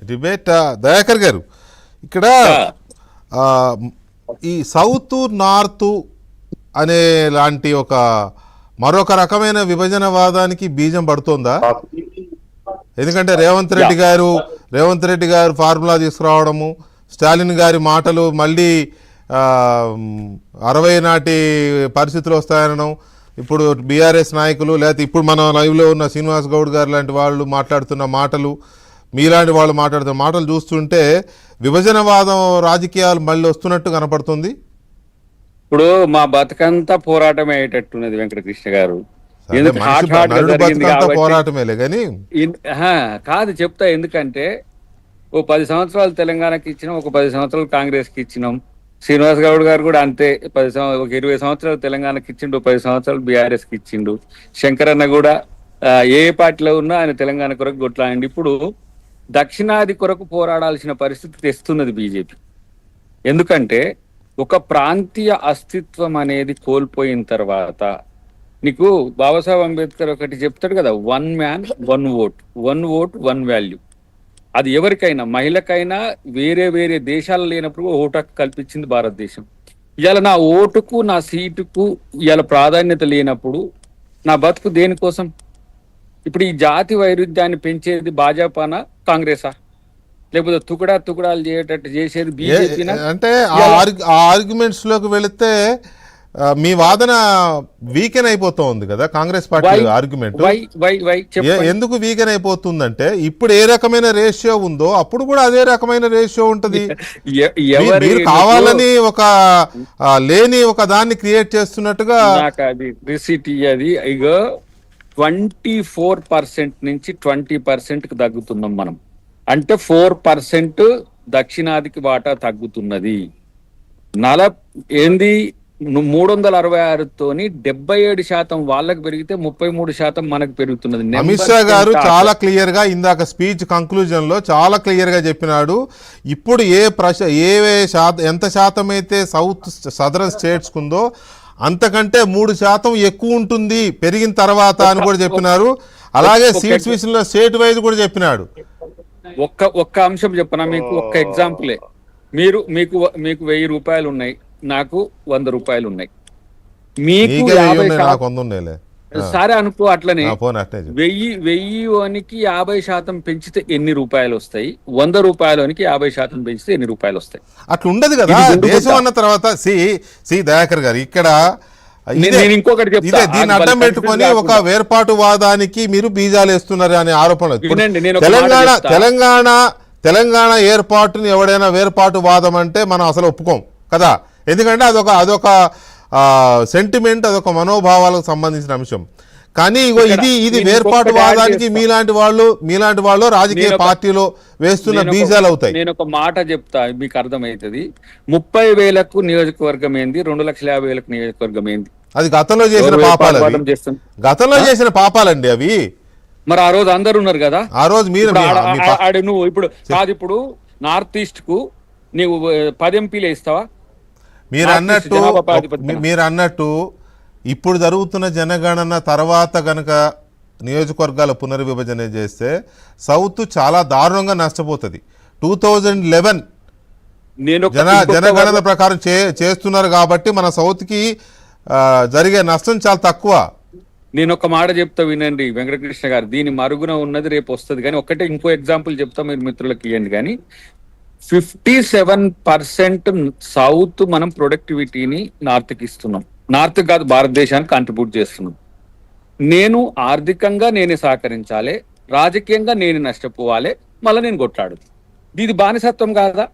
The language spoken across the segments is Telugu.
డిబేట్ దయాకర్ గారు ఇక్కడ ఈ సౌత్ నార్త్ అనే లాంటి ఒక మరొక రకమైన విభజనవాదానికి బీజం పడుతోందా? ఎందుకంటే రేవంత్ రెడ్డి గారు ఫార్ములా తీసుకురావడము, స్టాలిన్ గారి మాటలు మళ్ళీ 60 నాటి పరిస్థితులు వస్తాయనడం, ఇప్పుడు బీఆర్ఎస్ నాయకులు లేకపోతే ఇప్పుడు మన లైవ్లో ఉన్న శ్రీనివాస్ గౌడ్ గారు లాంటి వాళ్ళు మాట్లాడుతున్న మాటలు, మీలాంటి వాళ్ళు మాట్లాడుతున్న మాటలు చూస్తుంటే విభజనవాదం రాజకీయాలు మళ్ళీ వస్తున్నట్టు కనపడుతుంది. ఇప్పుడు మా బతుకంతా పోరాటమే అయ్యేటట్టున్నది వెంకటకృష్ణ గారు. పోరాటమేలే కానీ కాదు చెప్తా. ఎందుకంటే ఓ 10 సంవత్సరాలు తెలంగాణకి ఇచ్చినాం, ఒక 10 సంవత్సరాలు కాంగ్రెస్ కి ఇచ్చినాం. శ్రీనివాస్ గౌడ్ గారు కూడా అంతే, ఒక 20 సంవత్సరాలు తెలంగాణకి ఇచ్చిండు, 10 సంవత్సరాలు బీఆర్ఎస్ కి ఇచ్చిండు. శంకరన్న కూడా ఏ పార్టీలో ఉన్నా ఆయన తెలంగాణ కొరకు కొట్లాడండి. ఇప్పుడు దక్షిణాది కొరకు పోరాడాల్సిన పరిస్థితి తెస్తున్నది బీజేపీ. ఎందుకంటే ఒక ప్రాంతీయ అస్తిత్వం అనేది కోల్పోయిన తర్వాత నీకు బాబాసాహెబ్ అంబేద్కర్ ఒకటి చెప్తాడు కదా, 1 మ్యాన్ 1 ఓట్, 1 ఓట్ 1 వాల్యూ. అది ఎవరికైనా, మహిళకైనా, వేరే వేరే దేశాలు లేనప్పుడు ఓటు హక్కు కల్పించింది భారతదేశం. ఇవాళ నా ఓటుకు నా సీటుకు ఇవాళ ప్రాధాన్యత లేనప్పుడు నా బతుకు దేనికోసం? ఇప్పుడు ఈ జాతి వైరుధ్యాన్ని పెంచేది భాజపానా కాంగ్రెసా, లేకపోతే తుకడాలు చేయటట్టు చేసేది బీజేపీనా? అంటే ఆ ఆర్గ్యుమెంట్స్ లోకి వెళితే మీ వాదన వీకెన్ అయిపోతూ ఉంది కదా కాంగ్రెస్ పార్టీ ఆర్గ్యుమెంట్. ఎందుకు వీకెన్ అయిపోతుందంటే ఇప్పుడు ఏ రకమైన రేషియో ఉందో అప్పుడు కూడా అదే రకమైన రేషియో ఉంటది. మీరు కావాలని ఒక లేని ఒక దాన్ని క్రియేట్ చేస్తున్నట్టుగా. అది రిసిట్ అది ఇగో 24% నుంచి 20%కి తగ్గుతున్నాం మనం. అంటే 4% దక్షిణాదికి వాటా తగ్గుతున్నది. 366 తోని 77% వాళ్ళకి పెరిగితే 33% మనకు పెరుగుతున్నది. అమిత్ షా గారు చాలా క్లియర్ గా ఇందాక స్పీచ్ కంక్లూజన్ లో చాలా క్లియర్ గా చెప్పినాడు. ఇప్పుడు ఎంత శాతం అయితే సదరన్ స్టేట్స్ ఉందో అంతకంటే 3% ఎక్కువ ఉంటుంది పెరిగిన తర్వాత అని కూడా చెప్పినారు. అలాగే సీట్స్ విషయంలో స్టేట్ వైజ్ కూడా చెప్పినాడు. ఒక్క అంశం చెప్పనా మీకు, ఒక్క ఎగ్జాంపులే. మీకు 1000 రూపాయలు ఉన్నాయి, నాకు 100 రూపాయలు ఉన్నాయి. మీకు 50 సరే అనుకో, అట్లనే 1000 50% పెంచితే ఎన్ని రూపాయలు వస్తాయి? 100 రూపాయలకి 50% పెంచితే ఎన్ని రూపాయలు వస్తాయి? అట్లా ఉండదు కదా దేశం అన్న తర్వాత. సి దయాకర్ గారు ఇక్కడ ఇంకొకటి చెప్తా, దీన్ని అడ్డం పెట్టుకొని ఒక వేర్పాటువాదానికి మీరు బీజాలు వేస్తున్నారు అనే ఆరోపణలు. తెలంగాణ ఏర్పాటుని ఎవడైనా వేర్పాటువాదం అంటే మనం అసలు ఒప్పుకోం కదా. ఎందుకంటే అదొక సెంటిమెంట్, అదొక మనోభావాలకు సంబంధించిన అంశం. కానీ ఇది వేర్పాటువాదానికి మీలాంటి వాళ్ళు రాజకీయ పార్టీలో వేస్తున్న బీజాలు అవుతాయి. నేను ఒక మాట చెప్తా, మీకు అర్థమవుతుంది. 30,000కు నియోజకవర్గం ఏంది, 2,50,000కు నియోజకవర్గం ఏంది? అది గతంలో చేసిన పాపాలండి అవి. మరి ఆ రోజు అందరు ఉన్నారు కదా, ఆ రోజు నువ్వు ఇప్పుడు నార్త్ ఈస్ట్ కు నీవు 10 ఎంపీలు ఇస్తావా? మీరు అన్నట్టు ఇప్పుడు జరుగుతున్న జనగణన తర్వాత గనక నియోజకవర్గాల పునర్విభజన చేస్తే సౌత్ చాలా దారుణంగా నష్టపోతుంది. 2011 జనగణన ప్రకారం చేస్తున్నారు కాబట్టి మన సౌత్ కి జరిగే నష్టం చాలా తక్కువ. నేను ఒక మాట చెప్తా వినండి వెంకటకృష్ణ గారు, దీని మరుగున ఉన్నది రేపు వస్తుంది. కానీ ఒకటే ఇంకో ఎగ్జాంపుల్ చెప్తా, మీరు మిత్రులకు ఇవ్వండి. కానీ 57% సౌత్ మనం ప్రొడక్టివిటీని నార్త్కి ఇస్తున్నాం. నార్త్ కాదు, భారతదేశానికి కాంట్రిబ్యూట్ చేస్తున్నాం. నేను ఆర్థికంగా నేనే సహకరించాలి, రాజకీయంగా నేను నష్టపోవాలి, మళ్ళీ నేను కొట్లాడు. ఇది బానిసత్వం కాదా?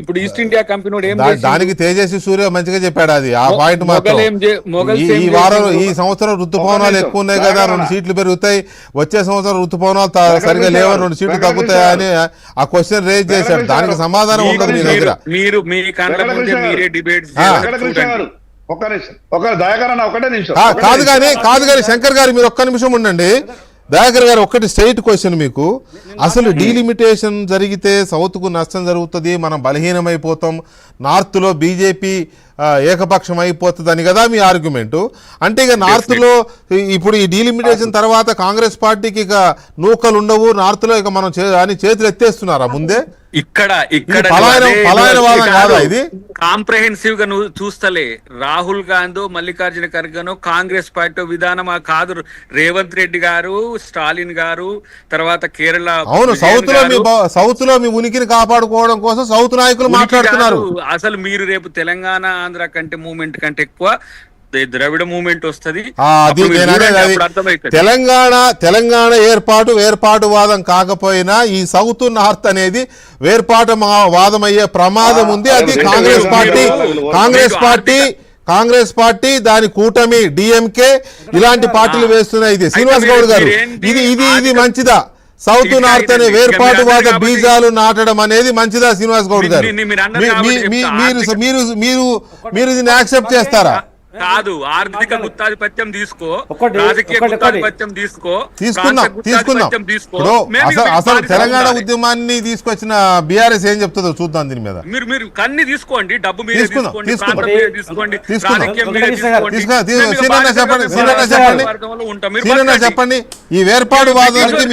ఇప్పుడు ఈస్ట్ ఇండియా కంపెనీ దానికి తేజస్వి సూర్య మంచిగా చెప్పాడు. అది ఆ పాయింట్ మాత్రం ఈ సంవత్సరం ఋతుపవనాలు ఎక్కువ ఉన్నాయి కదా, 2 సీట్లు పెరుగుతాయి, వచ్చే సంవత్సరం ఋతుపవనాలు సరిగా లేవని 2 సీట్లు తగ్గుతాయి అని ఆ క్వశ్చన్ రేజ్ చేశాడు. దానికి సమాధానం ఉండదు మీ దగ్గర. కాదు కానీ శంకర్ గారు మీరు ఒక్క నిమిషం ఉండండి. దయాకర్ గారు ఒక్కటి స్ట్రైట్ క్వశ్చన్ మీకు, అసలు డీలిమిటేషన్ జరిగితే సౌత్కు నష్టం జరుగుతుంది, మనం బలహీనమైపోతాం, నార్త్లో బీజేపీ ఏకపక్షం అయిపోతుంది అని కదా మీ ఆర్గ్యుమెంటు. అంటే ఇక నార్త్లో ఇప్పుడు ఈ డీలిమిటేషన్ తర్వాత కాంగ్రెస్ పార్టీకి ఇక నూకలు ఉండవు, నార్త్లో ఇక మనం అని చేతులు ఎత్తేస్తున్నారా ముందే? ఇక్కడ ఇది కాంప్రహెన్సివ్ గా నువ్వు చూస్తలే, రాహుల్ గాంధీ మల్లికార్జున ఖర్గేనో కాంగ్రెస్ పార్టీ విధానం కాదు, రేవంత్ రెడ్డి గారు, స్టాలిన్ గారు, తర్వాత కేరళ. అవును, సౌత్ లో మీ ఉనికిని కాపాడుకోవడం కోసం సౌత్ నాయకులు మాట్లాడుతున్నారు. అసలు మీరు రేపు తెలంగాణ ఆంధ్ర కంటే మూవ్మెంట్ కంటే ఎక్కువ ద్రవిడ మూవ్మెంట్ వస్తుంది. తెలంగాణ వేర్పాటు వాదం కాకపోయినా ఈ సౌత్ నార్త్ అనేది వేర్పాటు వాదం అయ్యే ప్రమాదం ఉంది. అది కాంగ్రెస్ పార్టీ దాని కూటమి డిఎంకే ఇలాంటి పార్టీలు వేస్తున్నాయి. ఇది శ్రీనివాస్ గౌడ్ గారు, ఇది మంచిదా? సౌత్ నార్త్ అనే వేర్పాటువాద బీజాలు నాటడం అనేది మంచిదా శ్రీనివాస్ గౌడ్ గారు? మీరు దీన్ని యాక్సెప్ట్ చేస్తారా? కాదు, ఆర్థిక గుత్తాధిపత్యం తీసుకో, రాజకీయ గుత్తాధిపత్యం తీసుకుందాం. అసలు తెలంగాణ ఉద్యమాన్ని తీసుకొచ్చిన బీఆర్ఎస్ ఏం చెప్తుందో చూద్దాం దీని మీద. మీరు కన్ని తీసుకోండి, డబ్బు మీద తీసుకోండి, చెప్పండి ఈ వేర్పాటు వాదానికి